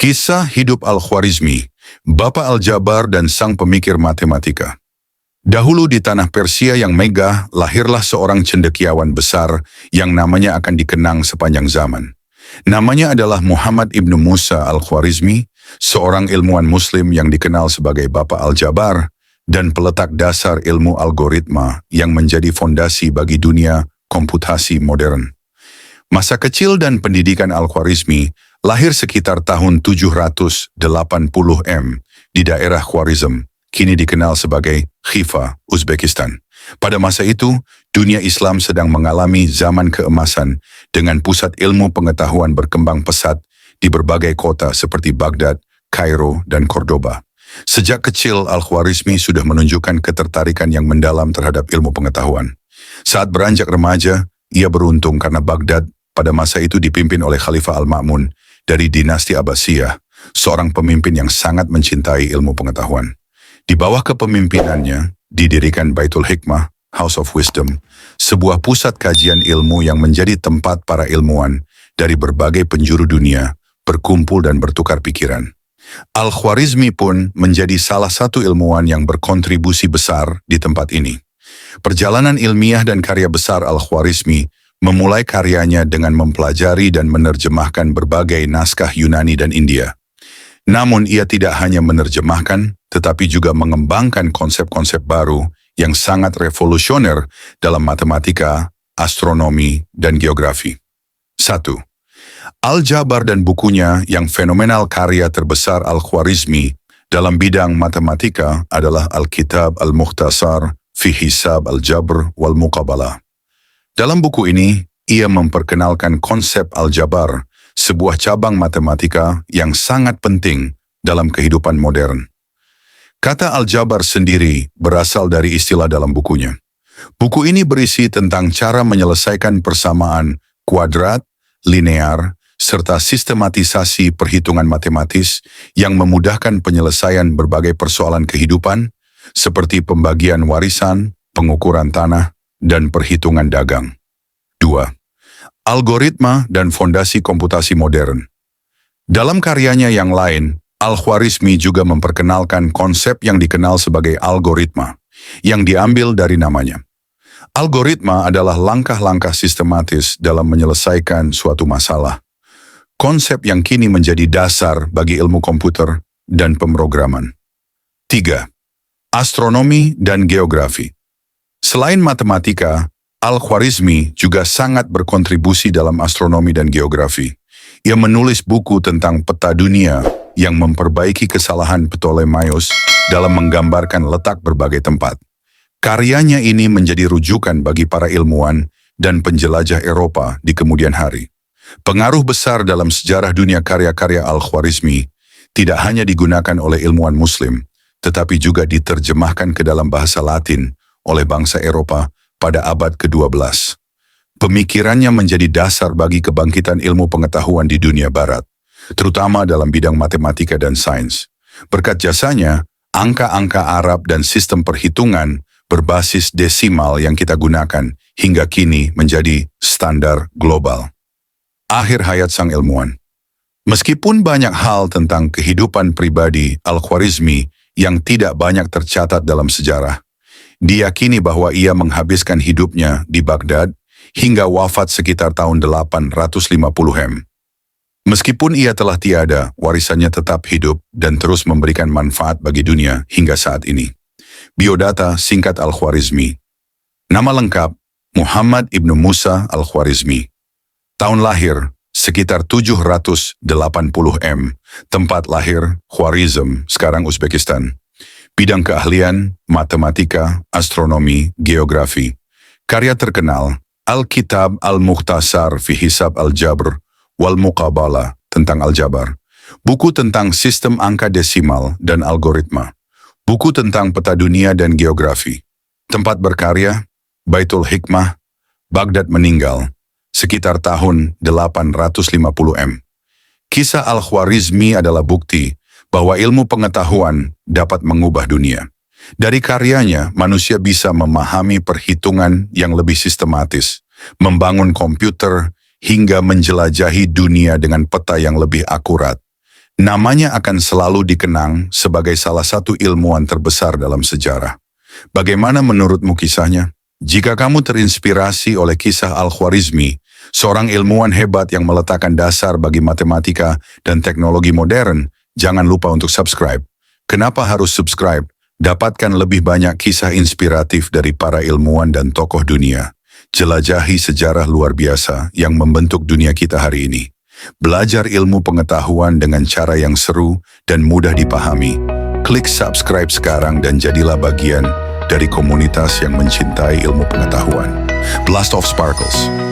Kisah hidup Al-Khwarizmi, Bapa Al-Jabar dan sang pemikir matematika. Dahulu di tanah Persia yang megah, lahirlah seorang cendekiawan besar yang namanya akan dikenang sepanjang zaman. Namanya adalah Muhammad ibnu Musa Al-Khwarizmi, seorang ilmuwan muslim yang dikenal sebagai Bapa Al-Jabar dan peletak dasar ilmu algoritma yang menjadi fondasi bagi dunia komputasi modern. Masa kecil dan pendidikan Al-Khwarizmi lahir sekitar tahun 780 di daerah Khwarizm, kini dikenal sebagai Khiva, Uzbekistan. Pada masa itu, dunia Islam sedang mengalami zaman keemasan dengan pusat ilmu pengetahuan berkembang pesat di berbagai kota seperti Baghdad, Kairo, dan Cordoba. Sejak kecil, Al-Khwarizmi sudah menunjukkan ketertarikan yang mendalam terhadap ilmu pengetahuan. Saat beranjak remaja, ia beruntung karena Baghdad pada masa itu dipimpin oleh Khalifah Al-Ma'mun dari dinasti Abbasiyah, seorang pemimpin yang sangat mencintai ilmu pengetahuan. Di bawah kepemimpinannya, didirikan Baitul Hikmah, House of Wisdom, sebuah pusat kajian ilmu yang menjadi tempat para ilmuwan dari berbagai penjuru dunia berkumpul dan bertukar pikiran. Al-Khwarizmi pun menjadi salah satu ilmuwan yang berkontribusi besar di tempat ini. Perjalanan ilmiah dan karya besar Al-Khwarizmi memulai karyanya dengan mempelajari dan menerjemahkan berbagai naskah Yunani dan India. Namun ia tidak hanya menerjemahkan, tetapi juga mengembangkan konsep-konsep baru yang sangat revolusioner dalam matematika, astronomi, dan geografi. 1. Al-Jabar dan bukunya yang fenomenal. Karya terbesar Al-Khwarizmi dalam bidang matematika adalah Al-Kitab Al-Mukhtasar fi Hisab Al-Jabr wal Muqabalah. Dalam buku ini, ia memperkenalkan konsep Al-Jabar, sebuah cabang matematika yang sangat penting dalam kehidupan modern. Kata Al-Jabar sendiri berasal dari istilah dalam bukunya. Buku ini berisi tentang cara menyelesaikan persamaan kuadrat, linear, serta sistematisasi perhitungan matematis yang memudahkan penyelesaian berbagai persoalan kehidupan, seperti pembagian warisan, pengukuran tanah, dan perhitungan dagang. 2. Algoritma dan fondasi komputasi modern. Dalam karyanya yang lain, Al-Khwarizmi juga memperkenalkan konsep yang dikenal sebagai algoritma, yang diambil dari namanya. Algoritma adalah langkah-langkah sistematis dalam menyelesaikan suatu masalah. Konsep yang kini menjadi dasar bagi ilmu komputer dan pemrograman. 3. Astronomi dan geografi. Selain matematika, Al-Khwarizmi juga sangat berkontribusi dalam astronomi dan geografi. Ia menulis buku tentang peta dunia yang memperbaiki kesalahan Ptolemaios dalam menggambarkan letak berbagai tempat. Karyanya ini menjadi rujukan bagi para ilmuwan dan penjelajah Eropa di kemudian hari. Pengaruh besar dalam sejarah dunia karya-karya Al-Khwarizmi tidak hanya digunakan oleh ilmuwan Muslim, tetapi juga diterjemahkan ke dalam bahasa Latin oleh bangsa Eropa pada abad ke-12. Pemikirannya menjadi dasar bagi kebangkitan ilmu pengetahuan di dunia barat, terutama dalam bidang matematika dan sains. Berkat jasanya, angka-angka Arab dan sistem perhitungan berbasis desimal yang kita gunakan hingga kini menjadi standar global. Akhir hayat sang ilmuwan. Meskipun banyak hal tentang kehidupan pribadi Al-Khwarizmi yang tidak banyak tercatat dalam sejarah, diyakini bahwa ia menghabiskan hidupnya di Baghdad hingga wafat sekitar tahun 850. Meskipun ia telah tiada, warisannya tetap hidup dan terus memberikan manfaat bagi dunia hingga saat ini. Biodata singkat Al-Khwarizmi. Nama lengkap, Muhammad ibnu Musa Al-Khwarizmi. Tahun lahir, sekitar 780 Tempat lahir, Khwarizm, sekarang Uzbekistan. Bidang keahlian, matematika, astronomi, geografi. Karya terkenal, Al-Kitab Al-Mukhtasar fi Hisab Al-Jabr wal Muqabalah tentang Al-Jabar. Buku tentang sistem angka desimal dan algoritma. Buku tentang peta dunia dan geografi. Tempat berkarya, Baitul Hikmah, Baghdad. Meninggal, sekitar tahun 850. Kisah Al-Khwarizmi adalah bukti bahwa ilmu pengetahuan dapat mengubah dunia. Dari karyanya, manusia bisa memahami perhitungan yang lebih sistematis, membangun komputer, hingga menjelajahi dunia dengan peta yang lebih akurat. Namanya akan selalu dikenang sebagai salah satu ilmuwan terbesar dalam sejarah. Bagaimana menurutmu kisahnya? Jika kamu terinspirasi oleh kisah Al-Khwarizmi, seorang ilmuwan hebat yang meletakkan dasar bagi matematika dan teknologi modern, jangan lupa untuk subscribe. Kenapa harus subscribe? Dapatkan lebih banyak kisah inspiratif dari para ilmuwan dan tokoh dunia. Jelajahi sejarah luar biasa yang membentuk dunia kita hari ini. Belajar ilmu pengetahuan dengan cara yang seru dan mudah dipahami. Klik subscribe sekarang dan jadilah bagian dari komunitas yang mencintai ilmu pengetahuan. Blast of Sparkles.